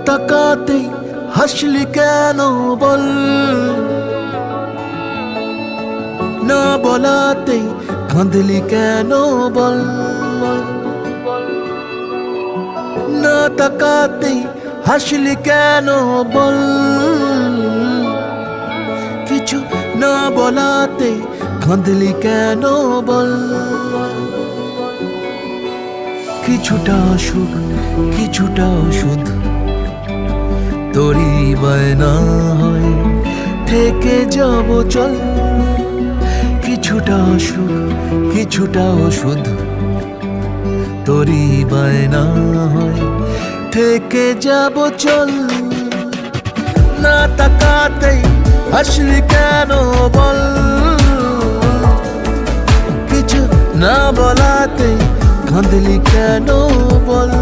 তাকাতেই হাসলি কেন বল, না বলাতেই কাঁদলি কেন বল, না তাকাতেই হাসলি কেন বল, কিছু না বলাতে কাঁদলি কেন বল। কিছুটা সুখ কিছুটা ওষুধ তোরই বায়না হয় থেকে যাব চল, কিছুটা সুখ কিছুটা ওষুধ তোরই বায়না হয় থেকে যাব চল। না তাকাতেই হাসলি কেন বল, কিছু না বলাতে কাঁদলি কেন বল।